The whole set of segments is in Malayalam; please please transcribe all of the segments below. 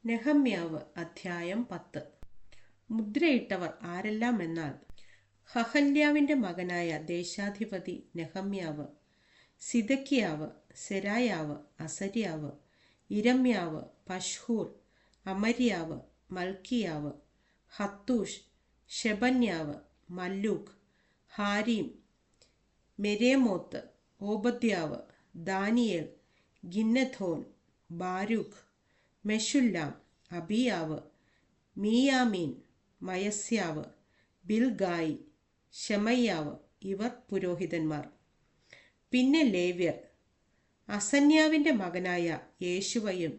നെഹമ്യാവ് അധ്യായം 10. മുദ്രയിട്ടവർ ആരെല്ലാം എന്നാൽ, ഹഹല്യാവിൻ്റെ മകനായ ദേശാധിപതി നെഹമ്യാവ്, സിദക്കിയാവ്, സെരായാവ്, അസര്യാവ്, ഇരമ്യാവ്, പശ്ഹൂർ, അമര്യാവ്, മൽക്കിയാവ്, Hattush, ഷെബന്യാവ്, മല്ലൂക്ക്, ഹാരീം, Meremoth, ഓബദ്യാവ്, Daniel, ഗിന്നഥോൻ, Baruch, മെഷുല്ലാം, അബിയാവ്, മീയാമീൻ, Maaseiah, Bilgai, ശെമയ്യാവ് ഇവർ പുരോഹിതന്മാർ. പിന്നെ ലേവ്യർ അസന്യാവിൻ്റെ മകനായ യേശുവയും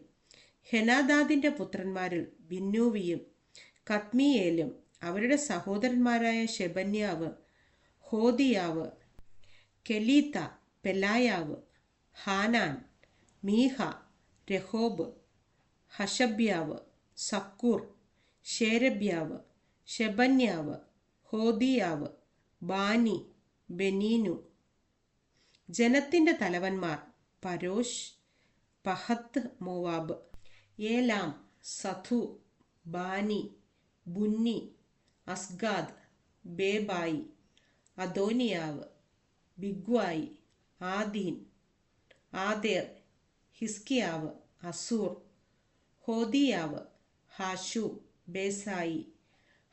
ഹെനാദാദിൻ്റെ പുത്രന്മാരിൽ ബിന്നൂവിയും കദ്മിയേലും അവരുടെ സഹോദരന്മാരായ ഷെബന്യാവ്, ഹോദിയാവ്, കെലീത്ത, പെലായാവ്, ഹാനാൻ, മീഹ, രഹോബ്, ഹഷബ്യാവ്, സക്കൂർ, ശേരബ്യാവ്, ഷെബന്യാവ്, ഹോദിയാവ്, ബാനി, ബെനീനു. ജനത്തിൻ്റെ തലവന്മാർ പരോശ്, പഹത്ത് മോവാബ്, ഏലാം, സഥു, Bani, ബുന്നി, അസ്ഗാദ്, ബേബായി, അദോനിയാവ്, ബിഗ്വായി, ആദീൻ, ആദേർ, ഹിസ്കിയാവ്, Azure, ഹോദിയാവ്, ഹാഷൂം, ബേസായി,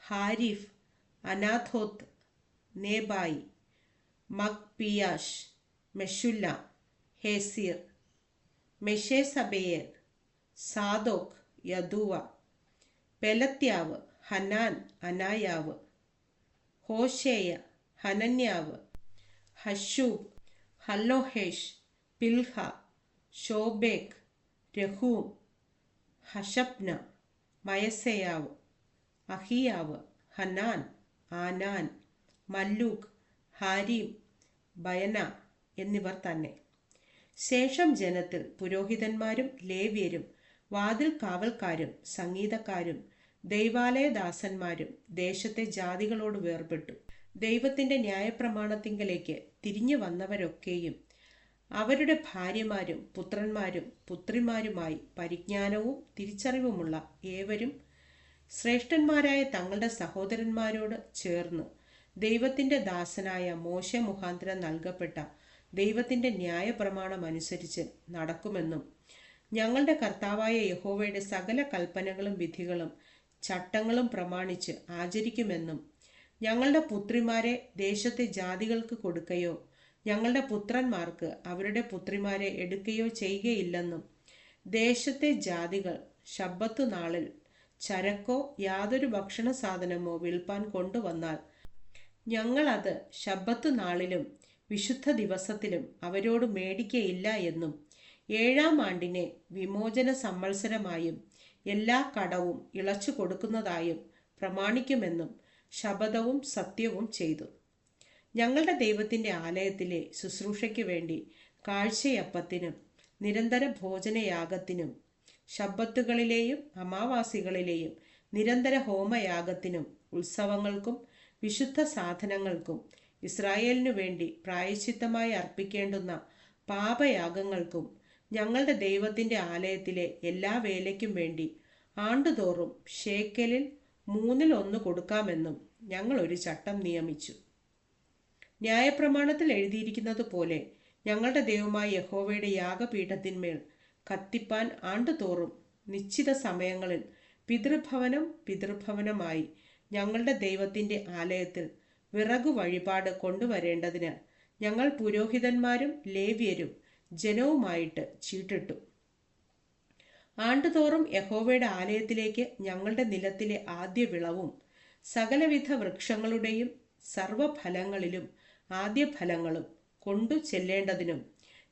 Harif, അനാഥോത്ത്, നേബായി, മഗ്പിയാഷ്, മെഷുല്ലാം, Hezir, മെഷേസബേയർ, Zadok, യദുവ, പെലത്യാവ്, ഹനാൻ, അനായാവ്, ഹോശേയ, ഹനന്യാവ്, ഹഷൂബ്, ഹല്ലോഹേഷ്, പിൽഹ, ഷോബേക്ക്, രഹൂം, ഹഷബ്ന, മയസേയാവ്, അഹിയാവ്, ഹനാൻ, ആനാൻ, മല്ലൂക്ക്, ഹാരീം, ബയന എന്നിവർ തന്നെ. ശേഷം ജനത്തിൽ പുരോഹിതന്മാരും ലേവ്യരും വാതിൽ കാവൽക്കാരും സംഗീതക്കാരും ദൈവാലയദാസന്മാരും ദേശത്തെ ജാതികളോട് വേർപെട്ടു. ദൈവത്തിൻ്റെ ന്യായപ്രമാണത്തിങ്കലേക്ക് തിരിഞ്ഞു വന്നവരൊക്കെയും അവരുടെ ഭാര്യമാരും പുത്രന്മാരും പുത്രിമാരുമായി പരിജ്ഞാനവും തിരിച്ചറിവുമുള്ള ഏവരും ശ്രേഷ്ഠന്മാരായ തങ്ങളുടെ സഹോദരന്മാരോട് ചേർന്ന് ദൈവത്തിൻ്റെ ദാസനായ മോശെ മുഖാന്തരം നൽകപ്പെട്ട ദൈവത്തിൻ്റെ ന്യായപ്രമാണം അനുസരിച്ച് നടക്കുമെന്നും ഞങ്ങളുടെ കർത്താവായ യഹോവയുടെ സകല കൽപ്പനകളും വിധികളും ചട്ടങ്ങളും പ്രമാണിച്ച് ആചരിക്കുമെന്നും ഞങ്ങളുടെ പുത്രിമാരെ ദേശത്തെ ജാതികൾക്ക് കൊടുക്കുകയോ ഞങ്ങളുടെ പുത്രന്മാർക്ക് അവരുടെ പുത്രിമാരെ എടുക്കുകയോ ചെയ്യുകയില്ലെന്നും ദേശത്തെ ജാതികൾ ശബ്ബത്ത് നാളിൽ ചരക്കോ യാതൊരു ഭക്ഷണ സാധനമോ വിൽപ്പാൻ കൊണ്ടുവന്നാൽ ഞങ്ങളത് ശബ്ബത്ത് നാളിലും വിശുദ്ധ ദിവസത്തിലും അവരോട് മേടിക്കയില്ല എന്നും 7-ാം ആണ്ടിനെ വിമോചന സംവത്സരമായും എല്ലാ കടവും ഇളച്ചു കൊടുക്കുന്നതായും പ്രമാണിക്കുമെന്നും ശപഥവും സത്യവും ചെയ്തു. ഞങ്ങളുടെ ദൈവത്തിൻ്റെ ആലയത്തിലെ ശുശ്രൂഷയ്ക്ക് വേണ്ടി കാഴ്ചയപ്പത്തിനും നിരന്തര ഭോജനയാഗത്തിനും ശബ്ബത്തുകളിലെയും അമാവാസികളിലെയും നിരന്തര ഹോമയാഗത്തിനും ഉത്സവങ്ങൾക്കും വിശുദ്ധ സാധനങ്ങൾക്കും ഇസ്രായേലിനു വേണ്ടി പ്രായശ്ചിത്തമായി അർപ്പിക്കേണ്ടുന്ന പാപയാഗങ്ങൾക്കും ഞങ്ങളുടെ ദൈവത്തിൻ്റെ ആലയത്തിലെ എല്ലാ വേലയ്ക്കും വേണ്ടി ആണ്ടുതോറും ഷേക്കലിൽ 1/3 കൊടുക്കാമെന്നും ഞങ്ങൾ ഒരു ചട്ടം നിയമിച്ചു. ന്യായപ്രമാണത്തിൽ എഴുതിയിരിക്കുന്നത് പോലെ ഞങ്ങളുടെ ദൈവമായ യഹോവയുടെ യാഗപീഠത്തിന്മേൽ കത്തിപ്പാൻ ആണ്ടുതോറും നിശ്ചിത സമയങ്ങളിൽ പിതൃഭവനമായി ഞങ്ങളുടെ ദൈവത്തിൻ്റെ ആലയത്തിൽ വിറകു വഴിപാട് കൊണ്ടുവരേണ്ടതിന് ഞങ്ങൾ പുരോഹിതന്മാരും ലേവ്യരും ജനവുമായിട്ട് ചീട്ടിട്ടു. ആണ്ടുതോറും യഹോവയുടെ ആലയത്തിലേക്ക് ഞങ്ങളുടെ നിലത്തിലെ ആദ്യ വിളവും സകലവിധ വൃക്ഷങ്ങളുടെയും സർവഫലങ്ങളിലും ആദ്യ ഫലങ്ങളും കൊണ്ടു ചെല്ലേണ്ടതിനും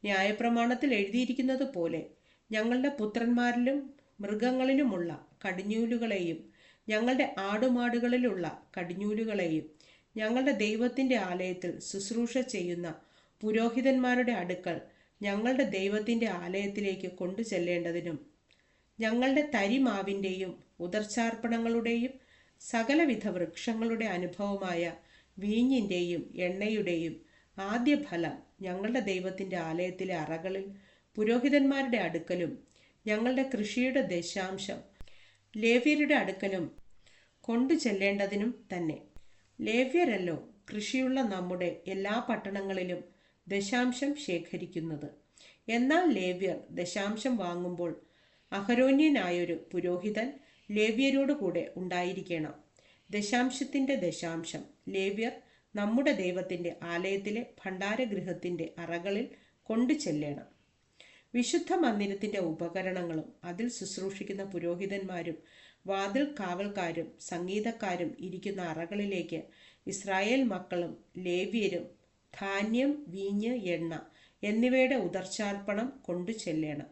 ന്യായപ്രമാണത്തിൽ എഴുതിയിരിക്കുന്നത് പോലെ ഞങ്ങളുടെ പുത്രന്മാരിലും മൃഗങ്ങളിലുമുള്ള കടിഞ്ഞൂലുകളെയും ഞങ്ങളുടെ ആടുമാടുകളിലുള്ള കടിഞ്ഞൂലുകളെയും ഞങ്ങളുടെ ദൈവത്തിൻ്റെ ആലയത്തിൽ ശുശ്രൂഷ ചെയ്യുന്ന പുരോഹിതന്മാരുടെ അടുക്കൽ ഞങ്ങളുടെ ദൈവത്തിൻ്റെ ആലയത്തിലേക്ക് കൊണ്ടു ചെല്ലേണ്ടതിനും ഞങ്ങളുടെ തരിമാവിൻ്റെയും ഉദർച്ചാർപ്പണങ്ങളുടെയും സകലവിധ വൃക്ഷങ്ങളുടെ അനുഭവമായ വീഞ്ഞിൻ്റെയും എണ്ണയുടെയും ആദ്യ ഫലം ഞങ്ങളുടെ ദൈവത്തിൻ്റെ ആലയത്തിലെ അറകളിൽ പുരോഹിതന്മാരുടെ അടുക്കലും ഞങ്ങളുടെ കൃഷിയുടെ ദശാംശം ലേവ്യരുടെ അടുക്കലും കൊണ്ടു ചെല്ലേണ്ടതിനും തന്നെ. ലേവ്യരല്ലോ കൃഷിയുള്ള നമ്മുടെ എല്ലാ പട്ടണങ്ങളിലും ദശാംശം ശേഖരിക്കുന്നത്. എന്നാൽ ലേവ്യർ ദശാംശം വാങ്ങുമ്പോൾ അഹരോന്യനായൊരു പുരോഹിതൻ ലേവ്യരോട് കൂടെ ഉണ്ടായിരിക്കണം. ദശാംശത്തിന്റെ ദശാംശം ലേവ്യർ നമ്മുടെ ദൈവത്തിന്റെ ആലയത്തിലെ ഭണ്ഡാരഗൃഹത്തിന്റെ അറകളിൽ കൊണ്ടു ചെല്ലണം. വിശുദ്ധ മന്ദിരത്തിന്റെ ഉപകരണങ്ങളും അതിൽ ശുശ്രൂഷിക്കുന്ന പുരോഹിതന്മാരും വാതിൽ കാവൽക്കാരും സംഗീതക്കാരും ഇരിക്കുന്ന അറകളിലേക്ക് ഇസ്രായേൽ മക്കളും ലേവ്യരും ധാന്യം, വീഞ്ഞ്, എണ്ണ എന്നിവയുടെ ഉദർച്ചാർപ്പണം കൊണ്ടു ചെല്ലണം.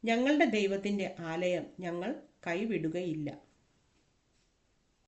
ഞങ്ങളുടെ ദൈവത്തിന്റെ ആലയം ഞങ്ങൾ കൈവിടുകയില്ല.